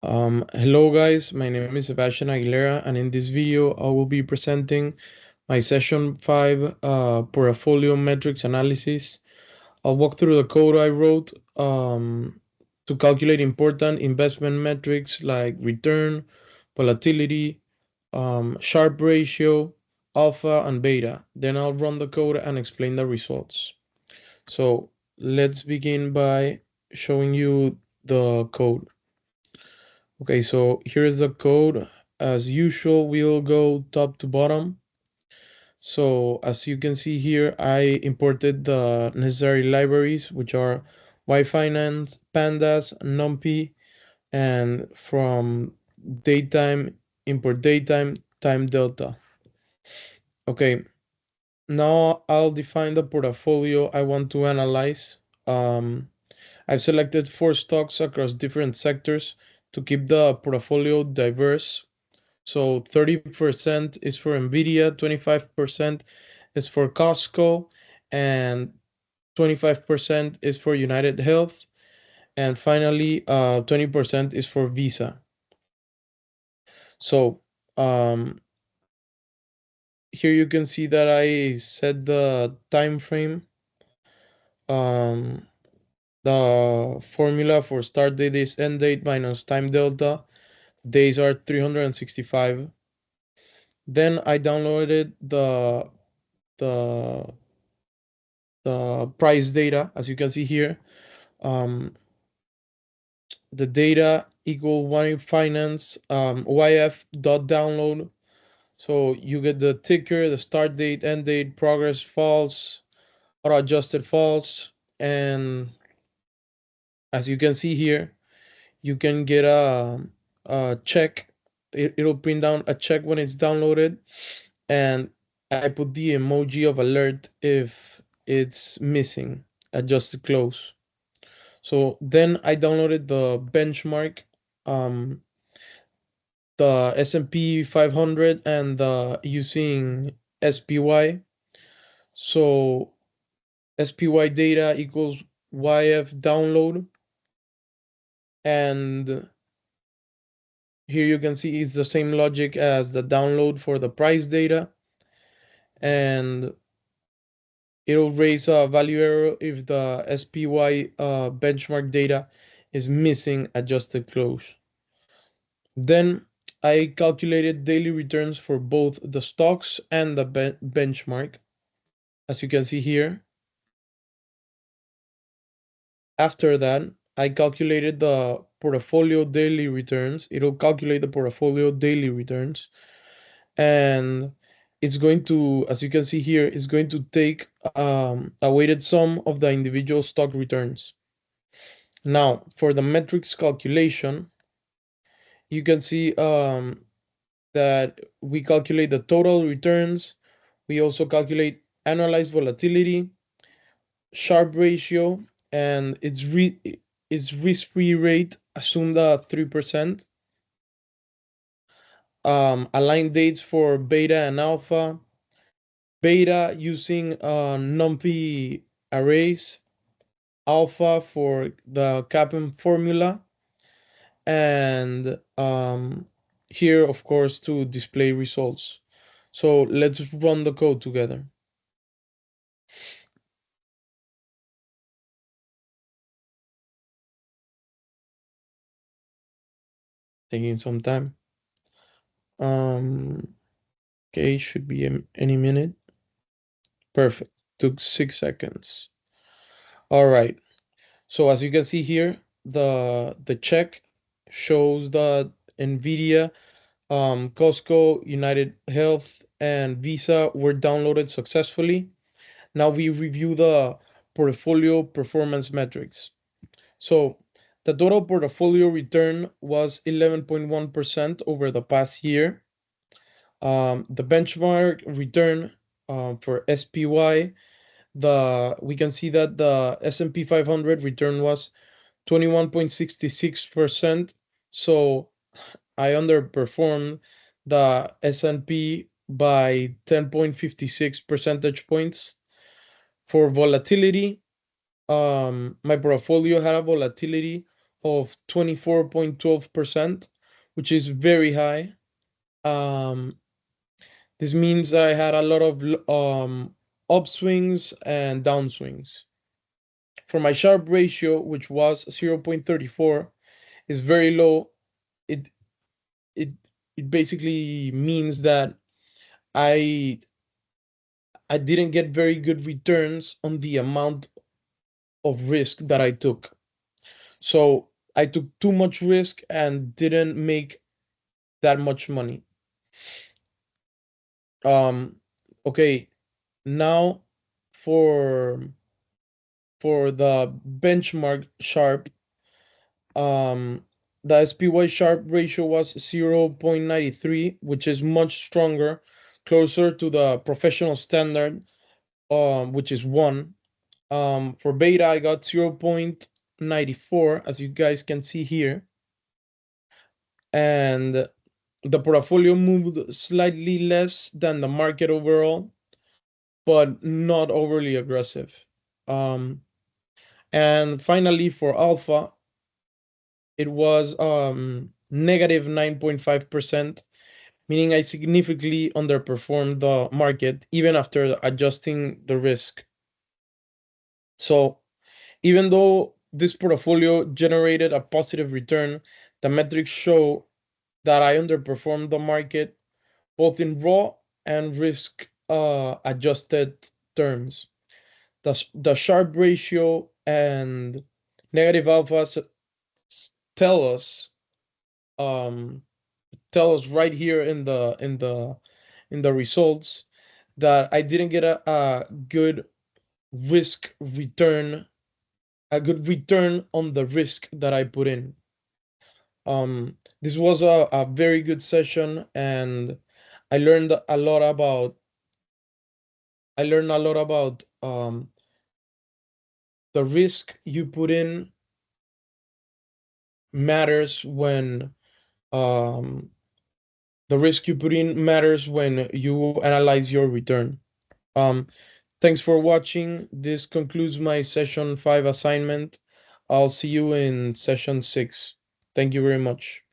Hello guys, my name is Sebastian Aguilera, and in this video I will be presenting my session 5 portfolio metrics analysis. I'll walk through the code I wrote to calculate important investment metrics like return, volatility, Sharpe ratio, alpha, and beta. Then I'll run the code and explain the results. So let's begin by showing you the code. Okay, so here is the code. As usual, we'll go top to bottom. So as you can see here, I imported the necessary libraries, which are YFinance, Pandas, NumPy, and from datetime, import datetime, time delta. Okay, now I'll define the portfolio I want to analyze. Um, I've selected 4 stocks across different sectors to keep the portfolio diverse. So 30% is for Nvidia, 25% is for Costco, and 25% is for United Health, and finally 20% is for Visa. So here you can see that I set the time frame. Um, the formula for start date is end date minus time delta. Days are 365. Then I downloaded the the price data, as you can see here. Um, the data equal one finance YF dot download. So you get the ticker, the start date, end date, progress false, auto adjusted false, and as you can see here, you can get a check. It'll print down a check when it's downloaded, and I put the emoji of alert if it's missing, adjusted close. So then I downloaded the benchmark, um, the S&P 500 and using SPY. So SPY data equals YF download. And here you can see it's the same logic as the download for the price data. And it'll raise a value error if the SPY benchmark data is missing adjusted close. Then I calculated daily returns for both the stocks and the benchmark, as you can see here. After that, I calculated the portfolio daily returns. It'll calculate the portfolio daily returns. And it's going to, as you can see here, it's going to take a weighted sum of the individual stock returns. Now, for the metrics calculation, you can see that we calculate the total returns. We also calculate annualized volatility, Sharpe ratio, and its risk-free rate assumed at 3%. Align dates for beta and alpha. Beta using NumPy arrays. Alpha for the CAPM formula. And here, of course, to display results. So let's run the code together. Taking some time. Okay, should be any minute. Perfect. Took 6 seconds. All right. So as you can see here, the check shows that Nvidia, Costco, United Health, and Visa were downloaded successfully. Now we review the portfolio performance metrics. So the total portfolio return was 11.1% over the past year. The benchmark return for SPY, we can see that the S&P 500 return was 21.66%. So I underperformed the S&P by 10.56 percentage points. For volatility, my portfolio had a volatility of 24.12%, which is very high. Um, this means I had a lot of upswings and downswings. For my Sharp ratio, which was 0.34, is very low. It it it basically means that I I didn't get very good returns on the amount of risk that I took. So I took too much risk and didn't make that much money. Um, okay, now for the benchmark Sharp, um, the SPY Sharp ratio was 0.93, which is much stronger, closer to the professional standard, which is 1. For beta, I got 0.94, as you guys can see here. And the portfolio moved slightly less than the market overall, but not overly aggressive. Um, and finally, for alpha, it was negative 9.5%, meaning I significantly underperformed the market even after adjusting the risk. So even though this portfolio generated a positive return, the metrics show that I underperformed the market both in raw and risk adjusted terms. The Sharp ratio and negative alpha tell us um, tell us right here in the results that I didn't get a good risk return, a good return on the risk that I put in. This was a very good session, and I learned a lot about I learned a lot about the risk you put in matters when um, the risk you put in matters when you analyze your return. Um, Thanks for watching. This concludes my session 5 assignment. I'll see you in session 6. Thank you very much.